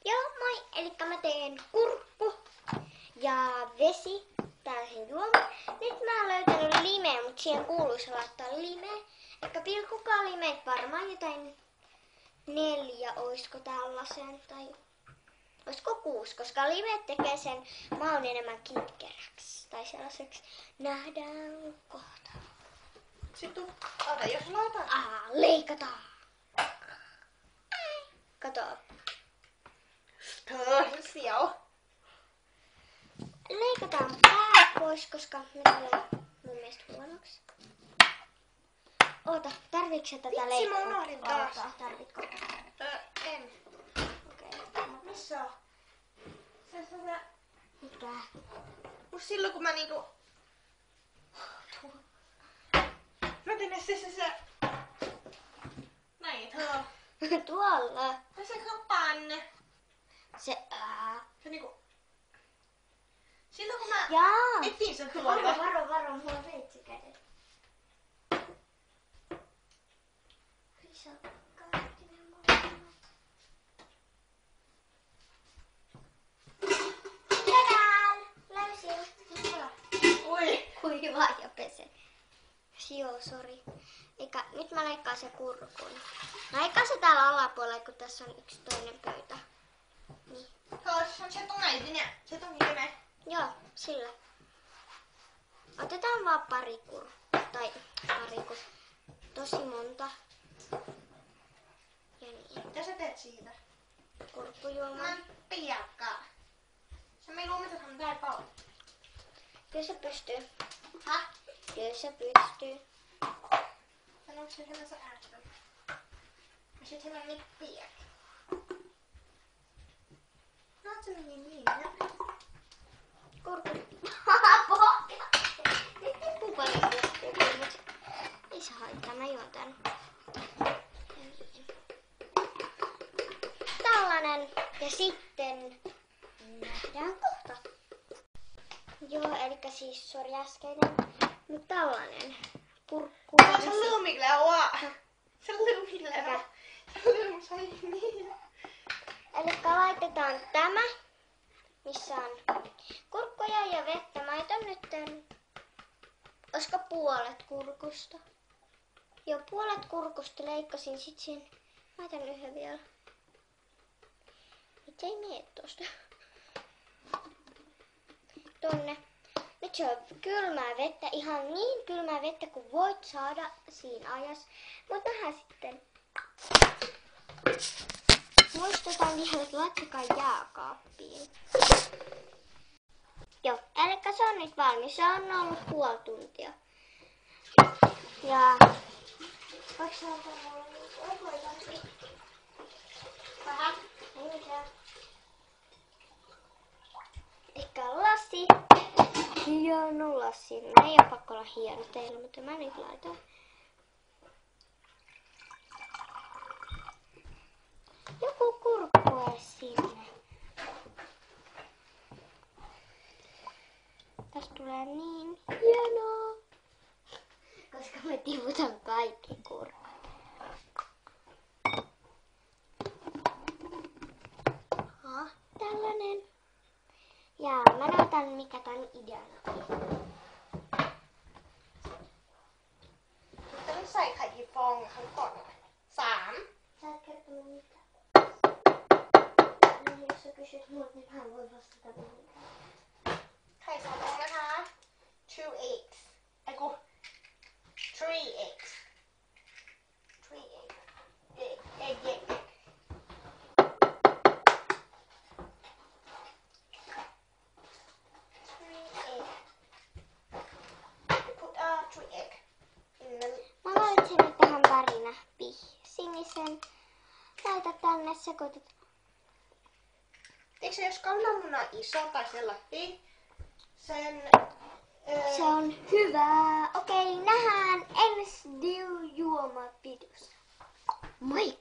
Joo, moi! Elikkä mä teen kurkku ja vesi tällaisen juoman. Nyt mä oon löytänyt limeä, mutta siihen kuuluisi laittaa limeä. Ehkä pilkkukaa limeet varmaan jotain 4, oisko tällaisen, tai oisko 6, koska limeet tekee sen maun enemmän kitkeräksi. Tai sellaiseksi nähdään kohta. Sitten jos laitan. Leikataan! Kato. Leikataan pää pois, koska ne tulee mun mielestä huonoksi. Oota, tarviiko sä tätä leikkaa? Vitsi, mä unohdin taas. Tarvitko? En. Okei. Missä on? Se. Mikä? Silloin kun mä niinku... Mä tein se... Näin, Tuolla. No se kapan. Se Se niinku... Silloin kun mä Jaa. etsin sen tuolta. Varo, mulla on veitsi kädet. Sä kaikki ne molemmat. Tadaan! Löysin. Ui. Kuivaa ja pese. Joo, sori. Eikä, nyt mä leikkaan se kurkun. Leikkaan se täällä alapuolella, kun tässä on yksi toinen pöytä. Niin. Se on hyvä. Joo, sillä. Otetaan vaan pari tosi monta. Ja niin. Mitä sä teet siitä? Kurkkujuoma. Mä en piakkaa. Se me lumitathan tää paljon. Kyllä se pystyy. Häh? Kyllä se pystyy. Sanoitko se sellaisen äästön? Ja sit se meni piak. No se meni niin. Kurkku. Pohja. Nyt tippuu paljon kurkkua, mutta ei se haittaa. Mä juon tän. Tällainen. Ja sitten nähdään kohta. Joo, elikkä siis sori äskeinen. Nyt tällainen. Kurkku. Se on lumikleua. Se on lumikleua. Se on niin. Elikkä laitetaan tämä, missä on kurkkuja ja vettä. Mä laitan nyt, olisiko puolet kurkusta? Joo, puolet kurkusta leikkasin sit siihen. Laitan yhden vielä. Nyt ei mene tosta. Tonne. Nyt se on kylmää vettä, ihan niin kylmää vettä kuin voit saada siinä ajassa. Mutta nähdään sitten. Muistutan vielä, että laittakaa jääkaappiin. Joo, elikkä se on nyt valmis. Se on ollut puoli tuntia. Ja... Voiko se antaa mulle nyt? Vähän. Ehkä lasi. Hieno lasi. No ei ole pakko olla hieno teillä, mutta mä nyt laitan. Joku kurkkue sinne. Tästä tulee niin hienoa. Koska me tiputan kaikki kurkut. Tällainen. Ja mä näytän mikä tän ideana on. ต้องใส่ไข่กี่ฟองครั้งก่อน3 Sä et kertonut mitään. No jos sä kysyt mut, niin hän voi vastata mihinkään. ไข่2 ฟองนะคะ 2 eggs ไอ้กู 3 eggs 3 eggs egg 3 egg in the Mä valitsin nyt tähän värinä sinisen. Laita tänne, sekoitat. Eikö se jos kananmuna on iso tai sellainen, sen... Se on hyvä. Okei, nähdään ensi juomapidossa. Moi!